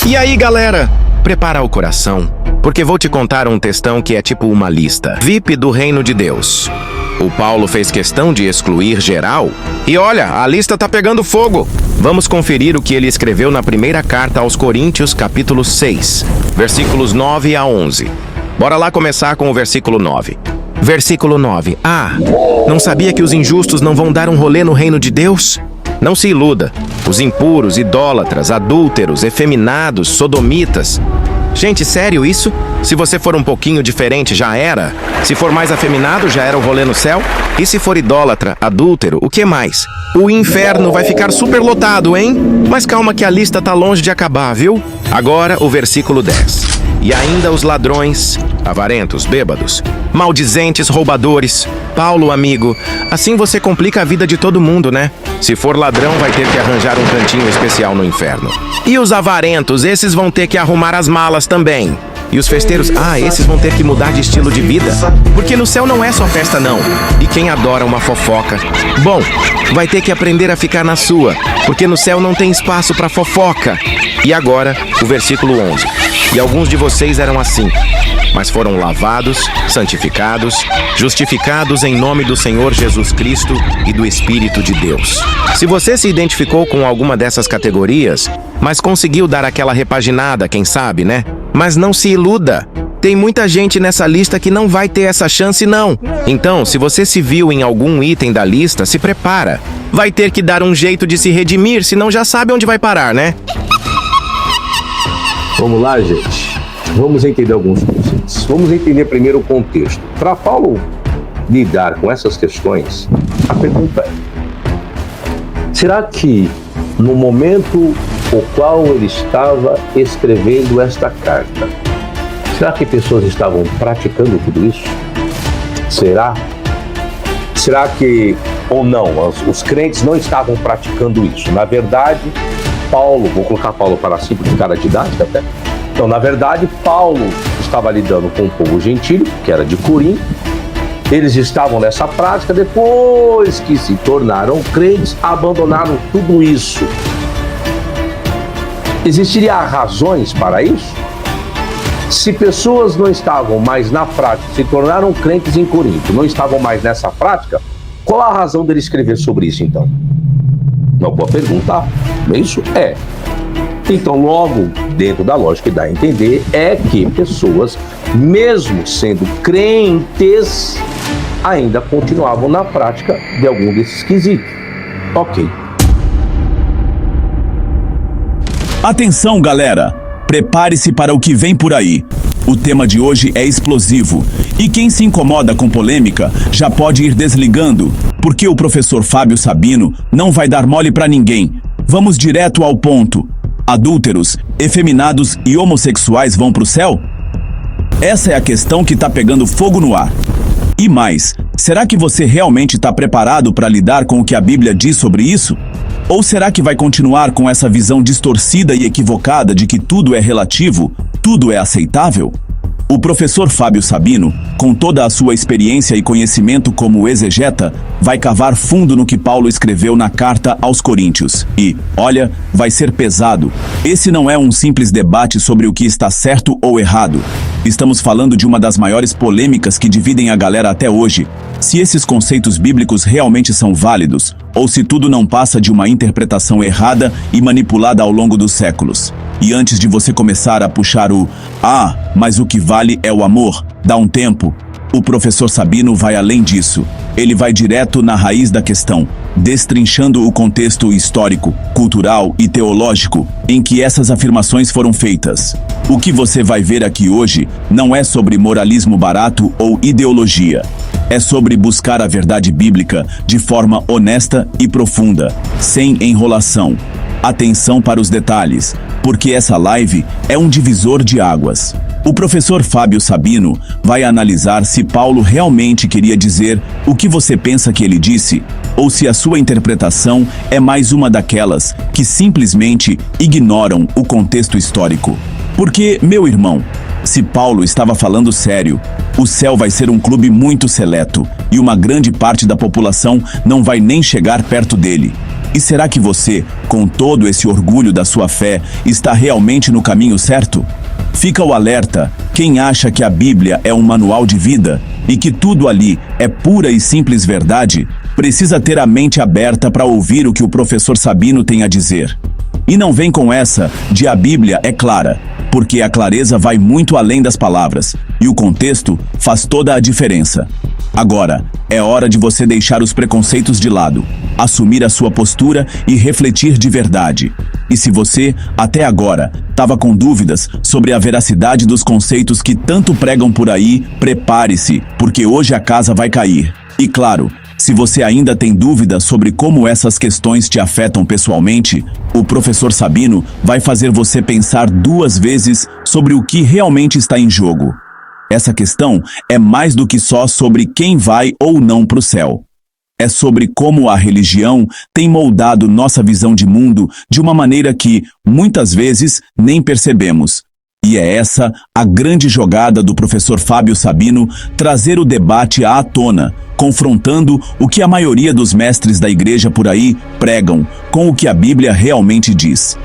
E aí, galera? Prepara o coração, porque vou te contar um textão que é tipo uma lista VIP do Reino de Deus. O Paulo fez questão de excluir geral. E olha, a lista tá pegando fogo. Vamos conferir o que ele escreveu na primeira carta aos Coríntios, capítulo 6, versículos 9 a 11. Bora lá começar com o versículo 9. Versículo 9. Não sabia que os injustos não vão dar um rolê no reino de Deus? Não se iluda. Os impuros, idólatras, adúlteros, efeminados, sodomitas. Gente, sério isso? Se você for um pouquinho diferente, já era? Se for mais afeminado, já era o rolê no céu? E se for idólatra, adúltero, o que mais? O inferno vai ficar super lotado, hein? Mas calma que a lista tá longe de acabar, viu? Agora o versículo 10. E ainda os ladrões, avarentos, bêbados, maldizentes, roubadores. Paulo, amigo, assim você complica a vida de todo mundo, né? Se for ladrão, vai ter que arranjar um cantinho especial no inferno. E os avarentos, esses vão ter que arrumar as malas também. E os festeiros, esses vão ter que mudar de estilo de vida. Porque no céu não é só festa, não. E quem adora uma fofoca? Bom, vai ter que aprender a ficar na sua, porque no céu não tem espaço para fofoca. E agora, o versículo 11. E alguns de vocês eram assim, mas foram lavados, santificados, justificados em nome do Senhor Jesus Cristo e do Espírito de Deus. Se você se identificou com alguma dessas categorias, mas conseguiu dar aquela repaginada, quem sabe, né? Mas não se iluda. Tem muita gente nessa lista que não vai ter essa chance, não. Então, se você se viu em algum item da lista, se prepara. Vai ter que dar um jeito de se redimir, senão já sabe onde vai parar, né? Vamos lá, gente. Vamos entender alguns conceitos. Vamos entender primeiro o contexto. Para Paulo lidar com essas questões, a pergunta é: será que no momento o qual ele estava escrevendo esta carta, será que pessoas estavam praticando tudo isso? Será? Será que, ou não, os crentes não estavam praticando isso? Na verdade, Paulo, vou colocar Paulo para simplificar a didática até. Então, na verdade, Paulo estava lidando com o povo gentílico, que era de Corinto. Eles estavam nessa prática, depois que se tornaram crentes, abandonaram tudo isso. Existiria razões para isso? Se pessoas não estavam mais na prática, se tornaram crentes em Corinto, não estavam mais nessa prática, qual a razão dele escrever sobre isso, então? Uma boa pergunta. Isso é. Então, logo, dentro da lógica que dá a entender, é que pessoas, mesmo sendo crentes, ainda continuavam na prática de algum desses quesitos. Ok. Atenção, galera! Prepare-se para o que vem por aí. O tema de hoje é explosivo. E quem se incomoda com polêmica já pode ir desligando, porque o professor Fábio Sabino não vai dar mole para ninguém. Vamos direto ao ponto. Adúlteros, efeminados e homossexuais vão pro céu? Essa é a questão que tá pegando fogo no ar. E mais, será que você realmente está preparado para lidar com o que a Bíblia diz sobre isso? Ou será que vai continuar com essa visão distorcida e equivocada de que tudo é relativo, tudo é aceitável? O professor Fábio Sabino, com toda a sua experiência e conhecimento como exegeta, vai cavar fundo no que Paulo escreveu na carta aos Coríntios. E, olha, vai ser pesado. Esse não é um simples debate sobre o que está certo ou errado. Estamos falando de uma das maiores polêmicas que dividem a galera até hoje. Se esses conceitos bíblicos realmente são válidos, ou se tudo não passa de uma interpretação errada e manipulada ao longo dos séculos. E antes de você começar a puxar mas o que vale é o amor, dá um tempo. O professor Sabino vai além disso. Ele vai direto na raiz da questão, destrinchando o contexto histórico, cultural e teológico em que essas afirmações foram feitas. O que você vai ver aqui hoje não é sobre moralismo barato ou ideologia. É sobre buscar a verdade bíblica de forma honesta e profunda, sem enrolação. Atenção para os detalhes, porque essa live é um divisor de águas. O professor Fábio Sabino vai analisar se Paulo realmente queria dizer o que você pensa que ele disse, ou se a sua interpretação é mais uma daquelas que simplesmente ignoram o contexto histórico. Porque, meu irmão, se Paulo estava falando sério, o céu vai ser um clube muito seleto e uma grande parte da população não vai nem chegar perto dele. E será que você, com todo esse orgulho da sua fé, está realmente no caminho certo? Fica o alerta: quem acha que a Bíblia é um manual de vida e que tudo ali é pura e simples verdade, precisa ter a mente aberta para ouvir o que o professor Sabino tem a dizer. E não vem com essa de a Bíblia é clara, porque a clareza vai muito além das palavras, e o contexto faz toda a diferença. Agora, é hora de você deixar os preconceitos de lado, assumir a sua postura e refletir de verdade. E se você, até agora, estava com dúvidas sobre a veracidade dos conceitos que tanto pregam por aí, prepare-se, porque hoje a casa vai cair. E claro, se você ainda tem dúvida sobre como essas questões te afetam pessoalmente, o professor Sabino vai fazer você pensar 2 vezes sobre o que realmente está em jogo. Essa questão é mais do que só sobre quem vai ou não para o céu. É sobre como a religião tem moldado nossa visão de mundo de uma maneira que, muitas vezes, nem percebemos. E é essa a grande jogada do professor Fábio Sabino, trazer o debate à tona, confrontando o que a maioria dos mestres da igreja por aí pregam com o que a Bíblia realmente diz.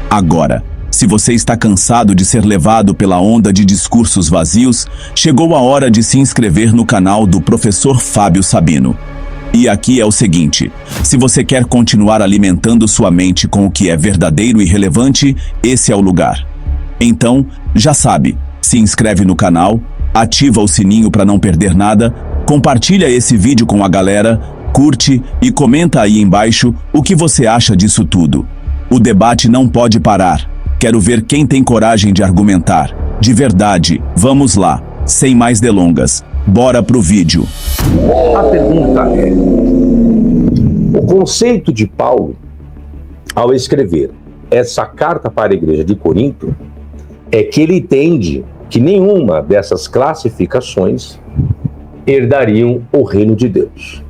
Agora, se você está cansado de ser levado pela onda de discursos vazios, chegou a hora de se inscrever no canal do professor Fábio Sabino. E aqui é o seguinte: se você quer continuar alimentando sua mente com o que é verdadeiro e relevante, esse é o lugar. Então, já sabe, se inscreve no canal, ativa o sininho para não perder nada, compartilha esse vídeo com a galera, curte e comenta aí embaixo o que você acha disso tudo. O debate não pode parar. Quero ver quem tem coragem de argumentar. De verdade, vamos lá. Sem mais delongas, bora pro vídeo. A pergunta é: o conceito de Paulo, ao escrever essa carta para a igreja de Corinto, é que ele entende que nenhuma dessas classificações herdariam o reino de Deus.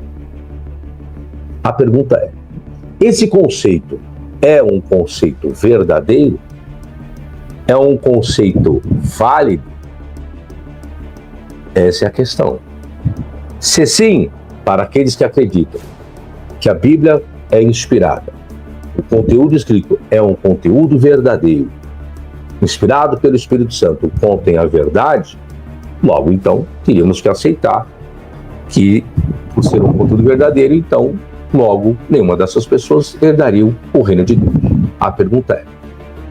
A pergunta é: esse conceito é um conceito verdadeiro? É um conceito válido? Essa é a questão. Se sim, para aqueles que acreditam que a Bíblia é inspirada, o conteúdo escrito é um conteúdo verdadeiro, inspirado pelo Espírito Santo, contém a verdade, logo então teríamos que aceitar que, por ser um conteúdo verdadeiro, então logo nenhuma dessas pessoas herdaria o reino de Deus. A pergunta é: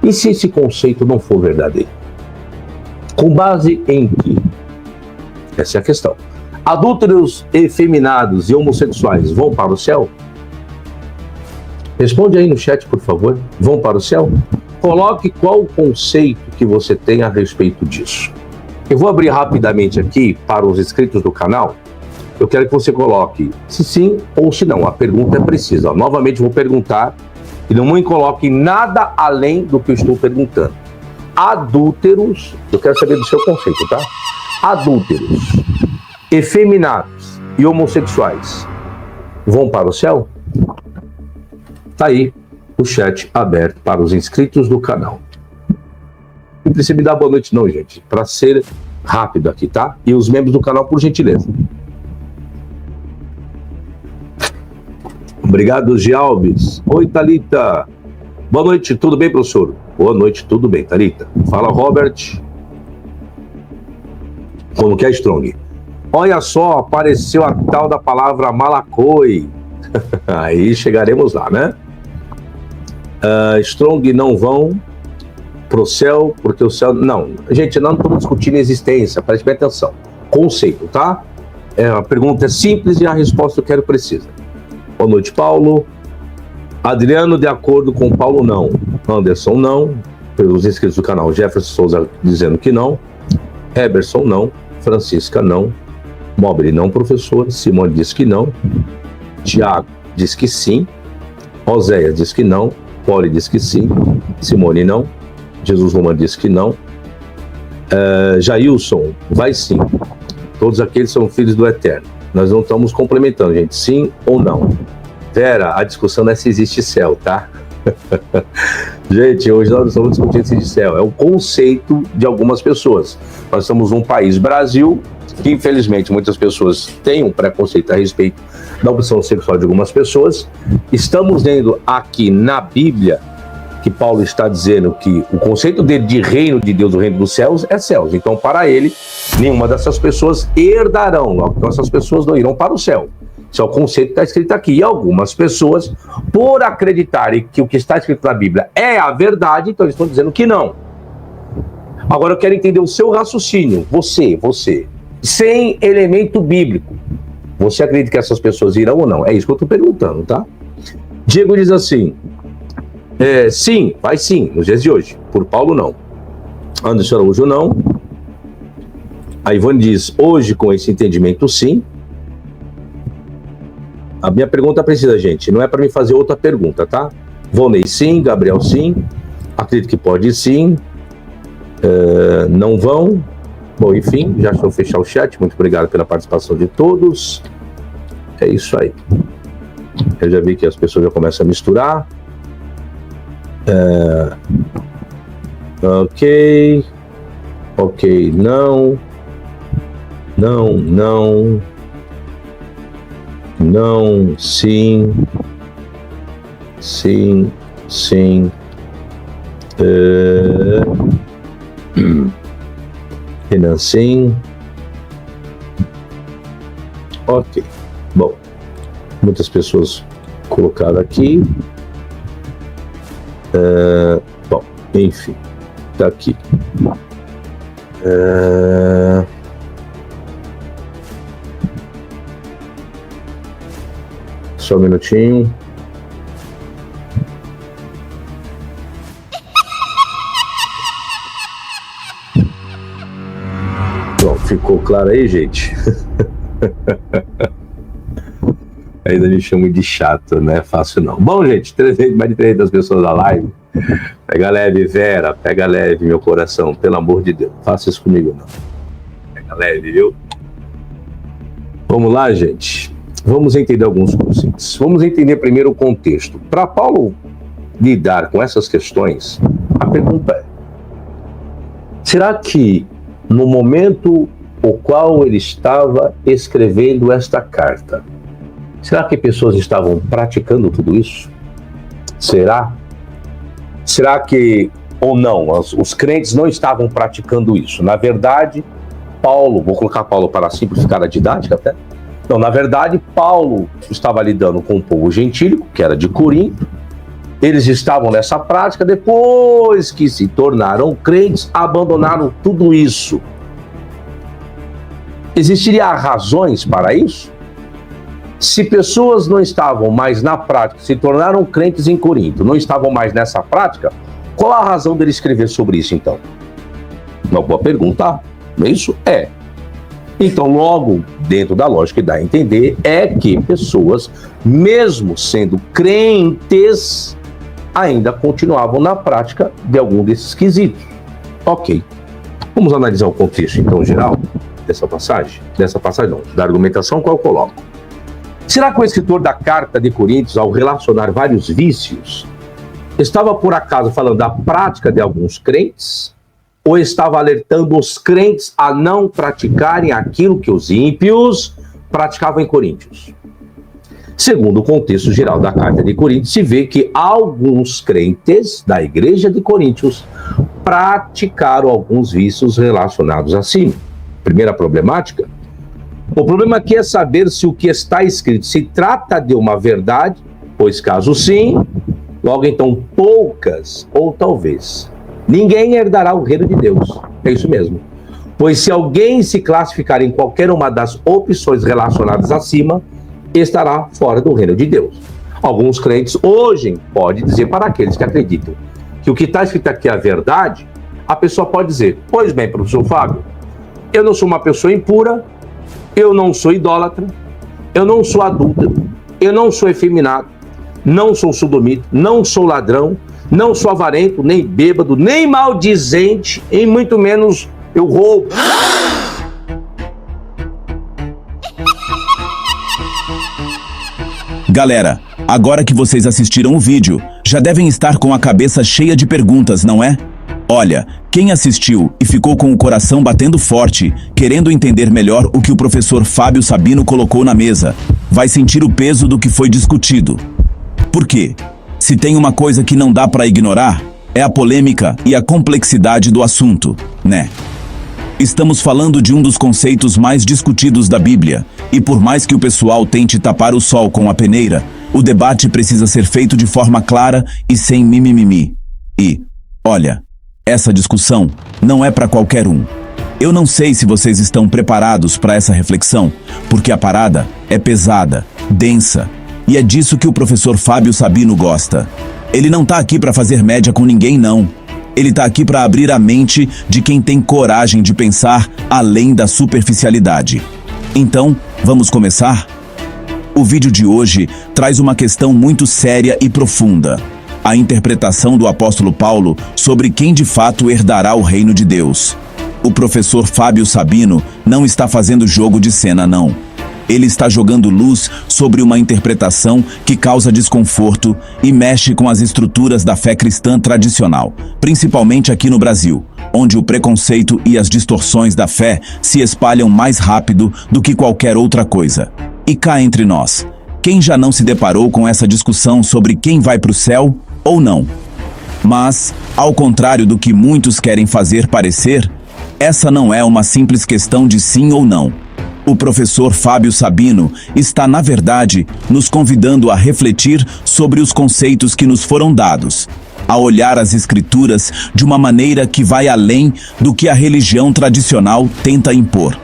e se esse conceito não for verdadeiro? Com base em que? Essa é a questão. Adúlteros, efeminados e homossexuais vão para o céu? Responde aí no chat, por favor. Vão para o céu? Coloque qual o conceito que você tem a respeito disso. Eu vou abrir rapidamente aqui para os inscritos do canal. Eu quero que você coloque se sim ou se não. A pergunta é precisa. Novamente vou perguntar e não me coloque nada além do que eu estou perguntando. Adúlteros, eu quero saber do seu conceito, tá? Adúlteros, efeminados e homossexuais vão para o céu? Tá aí o chat aberto para os inscritos do canal. Não precisa me dar boa noite não, gente, para ser rápido aqui, tá? E os membros do canal, por gentileza. Obrigado, Gialves. Oi, Thalita. Boa noite, tudo bem, professor? Boa noite, tudo bem, Thalita. Fala, Robert. Como que é, Strong? Olha só, apareceu a tal da palavra malacoi. Aí chegaremos lá, né? Strong não vão pro céu, porque o céu... Não, gente, não estamos discutindo existência, preste bem atenção. Conceito, tá? A pergunta é simples e a resposta eu quero precisa. Boa noite, Paulo. Adriano, de acordo com Paulo, não. Anderson, não. Pelos inscritos do canal, Jefferson Souza dizendo que não. Heberson, não. Francisca, não. Mobre, não, professor. Simone diz que não. Tiago diz que sim. Oséia diz que não. Poli diz que sim. Simone, não. Jesus Romano diz que não. Jailson, vai sim. Todos aqueles são filhos do Eterno. Nós não estamos complementando, gente. Sim ou não. Vera, a discussão não é se existe céu, tá? Gente, hoje nós estamos discutindo se existe céu. É um conceito de algumas pessoas. Nós somos um país, Brasil, que infelizmente muitas pessoas têm um preconceito a respeito da opção sexual de algumas pessoas. Estamos lendo aqui na Bíblia que Paulo está dizendo que o conceito dele de reino de Deus, o reino dos céus, é céus. Então, para ele, nenhuma dessas pessoas herdarão. Então, essas pessoas não irão para o céu. Esse é o conceito que está escrito aqui. E algumas pessoas, por acreditarem que o que está escrito na Bíblia é a verdade, então eles estão dizendo que não. Agora eu quero entender o seu raciocínio. Você, sem elemento bíblico, você acredita que essas pessoas irão ou não? É isso que eu estou perguntando, tá? Diego diz assim, sim, vai sim, nos dias de hoje. Por Paulo, não. Anderson Araújo, não. A Ivone diz, hoje com esse entendimento, sim. A minha pergunta precisa, gente, não é para me fazer outra pergunta, tá? Volney, sim. Gabriel, sim. Acredito que pode, sim. Não vão. Bom, enfim, já estou fechar o chat. Muito obrigado pela participação de todos. É isso aí. Eu já vi que as pessoas já começam a misturar. Ok, não, sim, Renan, sim. Ok, bom, muitas pessoas colocaram aqui. Bom, enfim, tá aqui. Só um minutinho. Bom, ficou claro aí, gente? Ainda me chamam de chato, não é fácil não. Bom, gente, mais de 300 pessoas na live. Pega leve, Vera, pega leve, meu coração, pelo amor de Deus. Faça isso comigo, não. Pega leve, viu? Vamos lá, gente. Vamos entender alguns conceitos. Vamos entender primeiro o contexto. Para Paulo lidar com essas questões, a pergunta é: será que no momento o qual ele estava escrevendo esta carta, será que pessoas estavam praticando tudo isso? Será? Será que, ou não, os crentes não estavam praticando isso? Na verdade, Paulo, vou colocar Paulo para simplificar a didática até. Então, na verdade, Paulo estava lidando com o povo gentílico, que era de Corinto. Eles estavam nessa prática, depois que se tornaram crentes, abandonaram tudo isso. Existiria razões para isso? Se pessoas não estavam mais na prática, se tornaram crentes em Corinto, não estavam mais nessa prática, qual a razão dele escrever sobre isso, então? Uma boa pergunta, não é isso? É. Então, logo, dentro da lógica que dá a entender, é que pessoas, mesmo sendo crentes, ainda continuavam na prática de algum desses quesitos. Ok. Vamos analisar o contexto, então, geral, dessa passagem? Dessa passagem não, da argumentação qual eu coloco. Será que o escritor da carta de Coríntios, ao relacionar vários vícios, estava por acaso falando da prática de alguns crentes? Ou estava alertando os crentes a não praticarem aquilo que os ímpios praticavam em Coríntios? Segundo o contexto geral da carta de Coríntios, se vê que alguns crentes da igreja de Coríntios praticaram alguns vícios relacionados assim. Primeira problemática. O problema aqui é saber se o que está escrito se trata de uma verdade, pois caso sim, logo então poucas, ou talvez ninguém herdará o reino de Deus. É isso mesmo. Pois se alguém se classificar em qualquer uma das opções relacionadas acima, estará fora do reino de Deus. Alguns crentes hoje podem dizer para aqueles que acreditam que o que está escrito aqui é a verdade, a pessoa pode dizer: pois bem, professor Fábio, eu não sou uma pessoa impura, eu não sou idólatra, eu não sou adúltero, eu não sou efeminado, não sou sodomita, não sou ladrão, não sou avarento, nem bêbado, nem maldizente, e muito menos eu roubo. Galera, agora que vocês assistiram o vídeo, já devem estar com a cabeça cheia de perguntas, não é? Olha, quem assistiu e ficou com o coração batendo forte, querendo entender melhor o que o professor Fábio Sabino colocou na mesa, vai sentir o peso do que foi discutido. Por quê? Se tem uma coisa que não dá para ignorar, é a polêmica e a complexidade do assunto, né? Estamos falando de um dos conceitos mais discutidos da Bíblia, e por mais que o pessoal tente tapar o sol com a peneira, o debate precisa ser feito de forma clara e sem mimimi. E, olha, essa discussão não é para qualquer um. Eu não sei se vocês estão preparados para essa reflexão, porque a parada é pesada, densa, e é disso que o professor Fábio Sabino gosta. Ele não tá aqui para fazer média com ninguém, não. Ele tá aqui para abrir a mente de quem tem coragem de pensar além da superficialidade. Então, vamos começar? O vídeo de hoje traz uma questão muito séria e profunda: a interpretação do apóstolo Paulo sobre quem de fato herdará o reino de Deus. O professor Fábio Sabino não está fazendo jogo de cena, não. Ele está jogando luz sobre uma interpretação que causa desconforto e mexe com as estruturas da fé cristã tradicional, principalmente aqui no Brasil, onde o preconceito e as distorções da fé se espalham mais rápido do que qualquer outra coisa. E cá entre nós, quem já não se deparou com essa discussão sobre quem vai para o céu ou não? Mas, ao contrário do que muitos querem fazer parecer, essa não é uma simples questão de sim ou não. O professor Fábio Sabino está, na verdade, nos convidando a refletir sobre os conceitos que nos foram dados, a olhar as escrituras de uma maneira que vai além do que a religião tradicional tenta impor.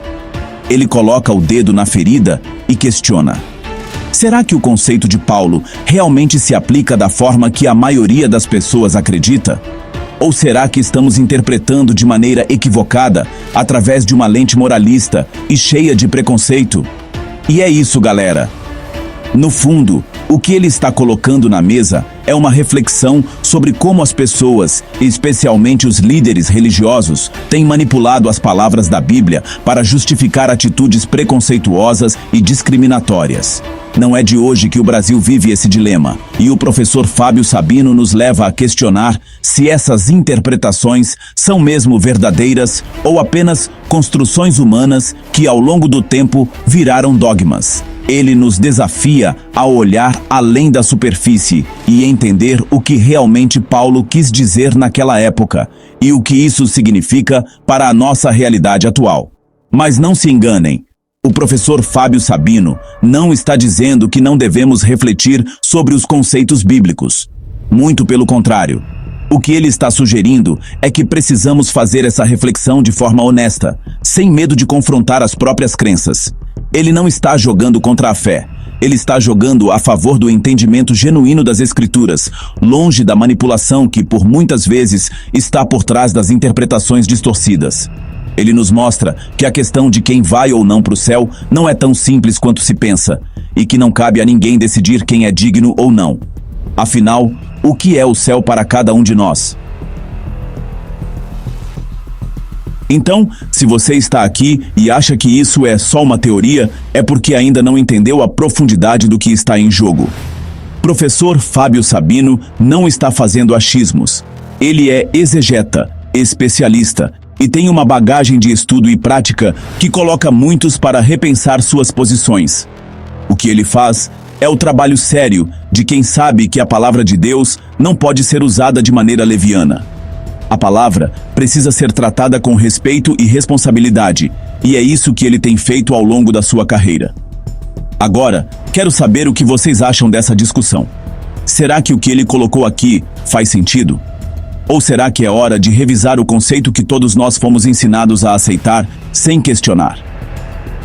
Ele coloca o dedo na ferida e questiona: será que o conceito de Paulo realmente se aplica da forma que a maioria das pessoas acredita? Ou será que estamos interpretando de maneira equivocada, através de uma lente moralista e cheia de preconceito? E é isso, galera. No fundo, o que ele está colocando na mesa é uma reflexão sobre como as pessoas, especialmente os líderes religiosos, têm manipulado as palavras da Bíblia para justificar atitudes preconceituosas e discriminatórias. Não é de hoje que o Brasil vive esse dilema, e o professor Fábio Sabino nos leva a questionar se essas interpretações são mesmo verdadeiras ou apenas construções humanas que ao longo do tempo viraram dogmas. Ele nos desafia a olhar além da superfície e entender o que realmente Paulo quis dizer naquela época e o que isso significa para a nossa realidade atual. Mas não se enganem. O professor Fábio Sabino não está dizendo que não devemos refletir sobre os conceitos bíblicos. Muito pelo contrário. O que ele está sugerindo é que precisamos fazer essa reflexão de forma honesta, sem medo de confrontar as próprias crenças. Ele não está jogando contra a fé. Ele está jogando a favor do entendimento genuíno das Escrituras, longe da manipulação que, por muitas vezes, está por trás das interpretações distorcidas. Ele nos mostra que a questão de quem vai ou não para o céu não é tão simples quanto se pensa, e que não cabe a ninguém decidir quem é digno ou não. Afinal, o que é o céu para cada um de nós? Então, se você está aqui e acha que isso é só uma teoria, é porque ainda não entendeu a profundidade do que está em jogo. Professor Fábio Sabino não está fazendo achismos. Ele é exegeta, especialista, e tem uma bagagem de estudo e prática que coloca muitos para repensar suas posições. O que ele faz é o trabalho sério de quem sabe que a palavra de Deus não pode ser usada de maneira leviana. A palavra precisa ser tratada com respeito e responsabilidade, e é isso que ele tem feito ao longo da sua carreira. Agora, quero saber o que vocês acham dessa discussão. Será que o que ele colocou aqui faz sentido? Ou será que é hora de revisar o conceito que todos nós fomos ensinados a aceitar sem questionar?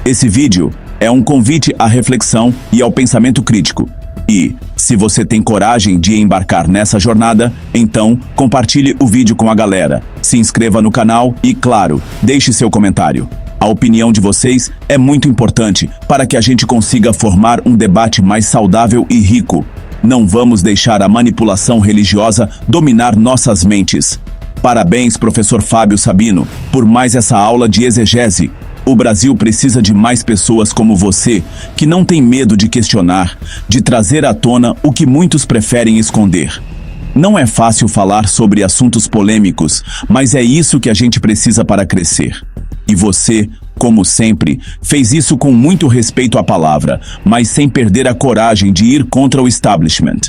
Esse vídeo é um convite à reflexão e ao pensamento crítico. E, se você tem coragem de embarcar nessa jornada, então compartilhe o vídeo com a galera, se inscreva no canal e, claro, deixe seu comentário. A opinião de vocês é muito importante para que a gente consiga formar um debate mais saudável e rico. Não vamos deixar a manipulação religiosa dominar nossas mentes. Parabéns, professor Fábio Sabino, por mais essa aula de exegese. O Brasil precisa de mais pessoas como você, que não tem medo de questionar, de trazer à tona o que muitos preferem esconder. Não é fácil falar sobre assuntos polêmicos, mas é isso que a gente precisa para crescer. E você, como sempre, fez isso com muito respeito à palavra, mas sem perder a coragem de ir contra o establishment.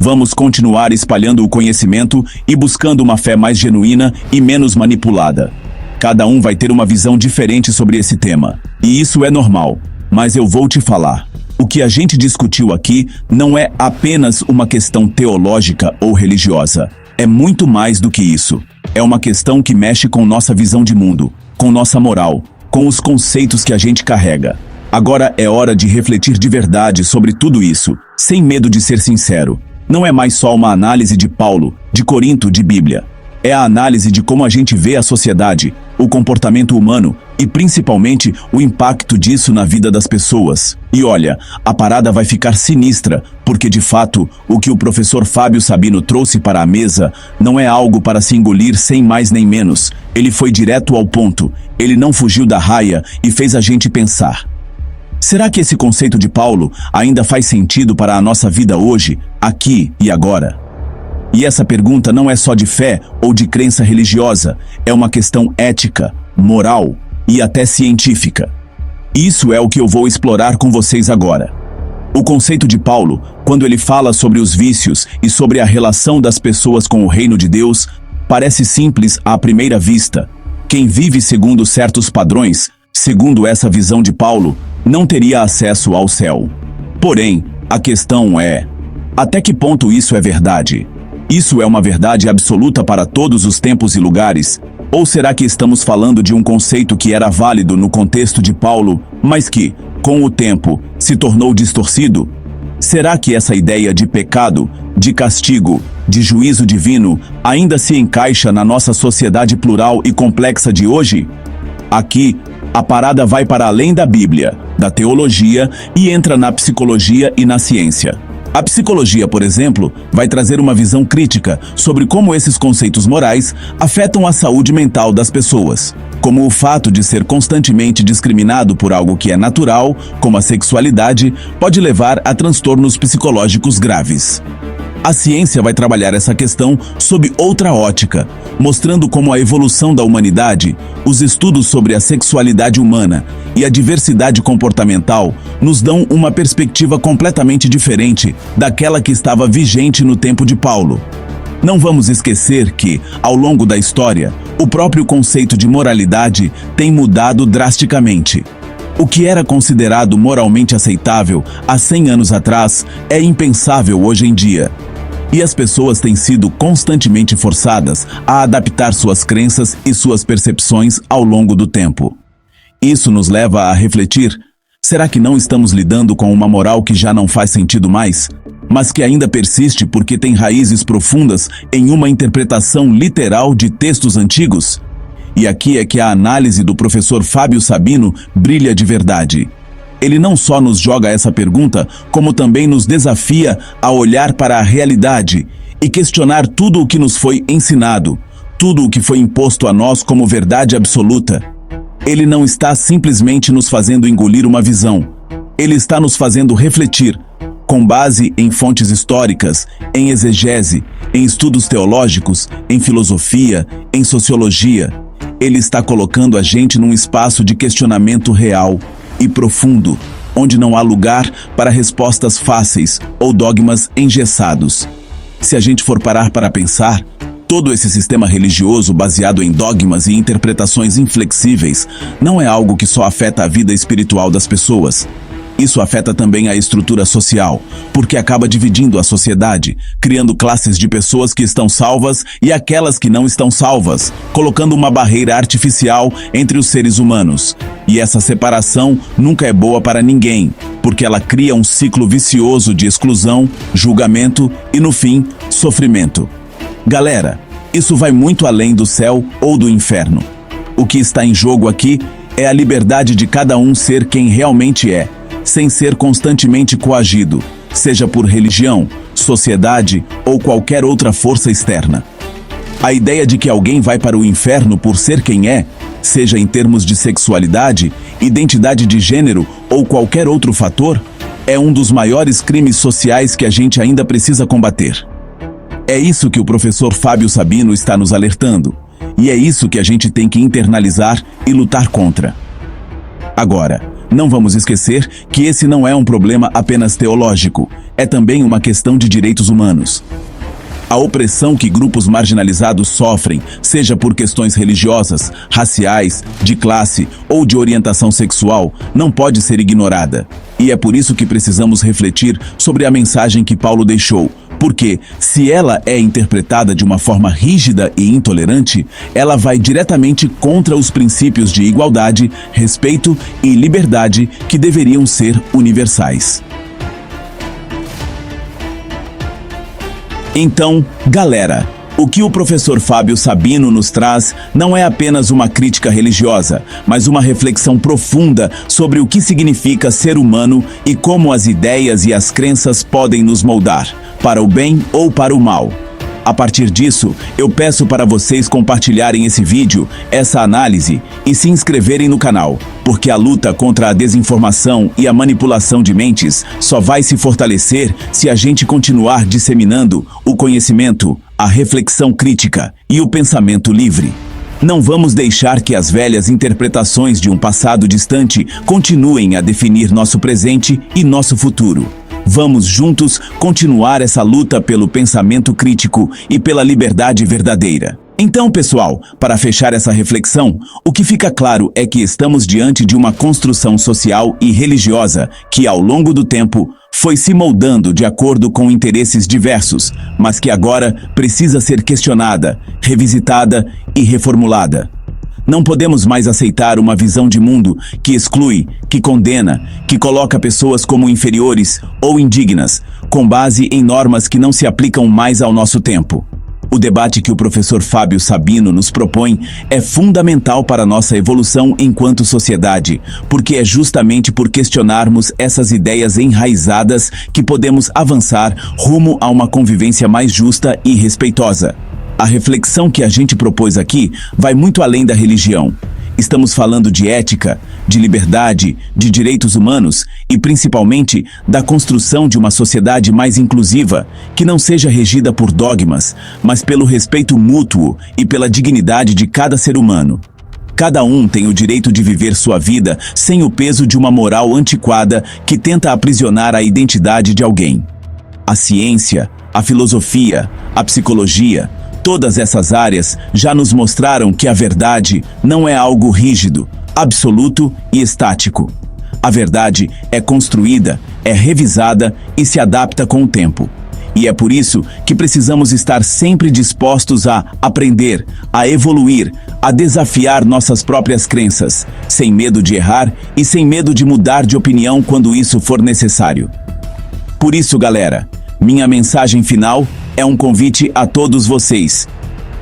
Vamos continuar espalhando o conhecimento e buscando uma fé mais genuína e menos manipulada. Cada um vai ter uma visão diferente sobre esse tema, e isso é normal, mas eu vou te falar. O que a gente discutiu aqui não é apenas uma questão teológica ou religiosa. É muito mais do que isso. É uma questão que mexe com nossa visão de mundo, com nossa moral, com os conceitos que a gente carrega. Agora é hora de refletir de verdade sobre tudo isso, sem medo de ser sincero. Não é mais só uma análise de Paulo, de Corinto, de Bíblia. É a análise de como a gente vê a sociedade, o comportamento humano e principalmente o impacto disso na vida das pessoas. E olha, a parada vai ficar sinistra, porque de fato, o que o professor Fábio Sabino trouxe para a mesa não é algo para se engolir sem mais nem menos. Ele foi direto ao ponto, ele não fugiu da raia e fez a gente pensar. Será que esse conceito de Paulo ainda faz sentido para a nossa vida hoje, aqui e agora? E essa pergunta não é só de fé ou de crença religiosa, é uma questão ética, moral e até científica. Isso é o que eu vou explorar com vocês agora. O conceito de Paulo, quando ele fala sobre os vícios e sobre a relação das pessoas com o reino de Deus, parece simples à primeira vista. Quem vive segundo certos padrões, segundo essa visão de Paulo, não teria acesso ao céu. Porém, a questão é: até que ponto isso é verdade? Isso é uma verdade absoluta para todos os tempos e lugares? Ou será que estamos falando de um conceito que era válido no contexto de Paulo, mas que, com o tempo, se tornou distorcido? Será que essa ideia de pecado, de castigo, de juízo divino ainda se encaixa na nossa sociedade plural e complexa de hoje? Aqui, a parada vai para além da Bíblia, da teologia e entra na psicologia e na ciência. A psicologia, por exemplo, vai trazer uma visão crítica sobre como esses conceitos morais afetam a saúde mental das pessoas, como o fato de ser constantemente discriminado por algo que é natural, como a sexualidade, pode levar a transtornos psicológicos graves. A ciência vai trabalhar essa questão sob outra ótica, mostrando como a evolução da humanidade, os estudos sobre a sexualidade humana e a diversidade comportamental nos dão uma perspectiva completamente diferente daquela que estava vigente no tempo de Paulo. Não vamos esquecer que, ao longo da história, o próprio conceito de moralidade tem mudado drasticamente. O que era considerado moralmente aceitável há 100 anos atrás é impensável hoje em dia. E as pessoas têm sido constantemente forçadas a adaptar suas crenças e suas percepções ao longo do tempo. Isso nos leva a refletir: será que não estamos lidando com uma moral que já não faz sentido mais, mas que ainda persiste porque tem raízes profundas em uma interpretação literal de textos antigos? E aqui é que a análise do professor Fábio Sabino brilha de verdade. Ele não só nos joga essa pergunta, como também nos desafia a olhar para a realidade e questionar tudo o que nos foi ensinado, tudo o que foi imposto a nós como verdade absoluta. Ele não está simplesmente nos fazendo engolir uma visão. Ele está nos fazendo refletir, com base em fontes históricas, em exegese, em estudos teológicos, em filosofia, em sociologia. Ele está colocando a gente num espaço de questionamento real e profundo, onde não há lugar para respostas fáceis ou dogmas engessados. Se a gente for parar para pensar, todo esse sistema religioso baseado em dogmas e interpretações inflexíveis não é algo que só afeta a vida espiritual das pessoas. Isso afeta também a estrutura social, porque acaba dividindo a sociedade, criando classes de pessoas que estão salvas e aquelas que não estão salvas, colocando uma barreira artificial entre os seres humanos. E essa separação nunca é boa para ninguém, porque ela cria um ciclo vicioso de exclusão, julgamento e, no fim, sofrimento. Galera, isso vai muito além do céu ou do inferno. O que está em jogo aqui é a liberdade de cada um ser quem realmente é, sem ser constantemente coagido, seja por religião, sociedade ou qualquer outra força externa. A ideia de que alguém vai para o inferno por ser quem é, seja em termos de sexualidade, identidade de gênero ou qualquer outro fator, é um dos maiores crimes sociais que a gente ainda precisa combater. É isso que o professor Fábio Sabino está nos alertando. E é isso que a gente tem que internalizar e lutar contra. Agora, não vamos esquecer que esse não é um problema apenas teológico, é também uma questão de direitos humanos. A opressão que grupos marginalizados sofrem, seja por questões religiosas, raciais, de classe ou de orientação sexual, não pode ser ignorada. E é por isso que precisamos refletir sobre a mensagem que Paulo deixou, porque, se ela é interpretada de uma forma rígida e intolerante, ela vai diretamente contra os princípios de igualdade, respeito e liberdade que deveriam ser universais. Então, galera, o que o professor Fábio Sabino nos traz não é apenas uma crítica religiosa, mas uma reflexão profunda sobre o que significa ser humano e como as ideias e as crenças podem nos moldar, para o bem ou para o mal. A partir disso, eu peço para vocês compartilharem esse vídeo, essa análise e se inscreverem no canal, porque a luta contra a desinformação e a manipulação de mentes só vai se fortalecer se a gente continuar disseminando o conhecimento, a reflexão crítica e o pensamento livre. Não vamos deixar que as velhas interpretações de um passado distante continuem a definir nosso presente e nosso futuro. Vamos juntos continuar essa luta pelo pensamento crítico e pela liberdade verdadeira. Então, pessoal, para fechar essa reflexão, o que fica claro é que estamos diante de uma construção social e religiosa que, ao longo do tempo, foi se moldando de acordo com interesses diversos, mas que agora precisa ser questionada, revisitada e reformulada. Não podemos mais aceitar uma visão de mundo que exclui, que condena, que coloca pessoas como inferiores ou indignas, com base em normas que não se aplicam mais ao nosso tempo. O debate que o professor Fábio Sabino nos propõe é fundamental para nossa evolução enquanto sociedade, porque é justamente por questionarmos essas ideias enraizadas que podemos avançar rumo a uma convivência mais justa e respeitosa. A reflexão que a gente propôs aqui vai muito além da religião. Estamos falando de ética, de liberdade, de direitos humanos e, principalmente, da construção de uma sociedade mais inclusiva, que não seja regida por dogmas, mas pelo respeito mútuo e pela dignidade de cada ser humano. Cada um tem o direito de viver sua vida sem o peso de uma moral antiquada que tenta aprisionar a identidade de alguém. A ciência, a filosofia, a psicologia, todas essas áreas já nos mostraram que a verdade não é algo rígido, absoluto e estático. A verdade é construída, é revisada e se adapta com o tempo. E é por isso que precisamos estar sempre dispostos a aprender, a evoluir, a desafiar nossas próprias crenças, sem medo de errar e sem medo de mudar de opinião quando isso for necessário. Por isso, galera, minha mensagem final é um convite a todos vocês.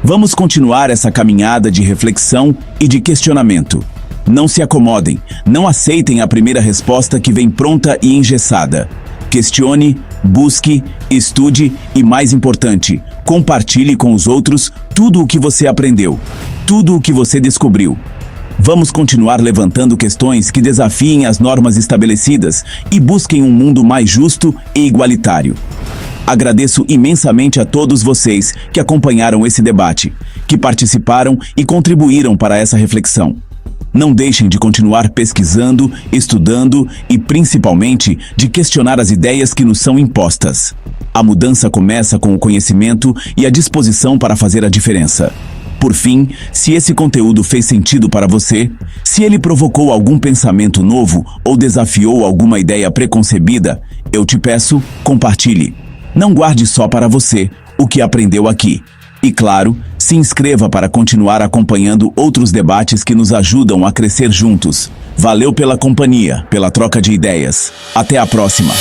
Vamos continuar essa caminhada de reflexão e de questionamento. Não se acomodem, não aceitem a primeira resposta que vem pronta e engessada. Questione, busque, estude e, mais importante, compartilhe com os outros tudo o que você aprendeu, tudo o que você descobriu. Vamos continuar levantando questões que desafiem as normas estabelecidas e busquem um mundo mais justo e igualitário. Agradeço imensamente a todos vocês que acompanharam esse debate, que participaram e contribuíram para essa reflexão. Não deixem de continuar pesquisando, estudando e, principalmente, de questionar as ideias que nos são impostas. A mudança começa com o conhecimento e a disposição para fazer a diferença. Por fim, se esse conteúdo fez sentido para você, se ele provocou algum pensamento novo ou desafiou alguma ideia preconcebida, eu te peço, compartilhe. Não guarde só para você o que aprendeu aqui. E claro, se inscreva para continuar acompanhando outros debates que nos ajudam a crescer juntos. Valeu pela companhia, pela troca de ideias. Até a próxima!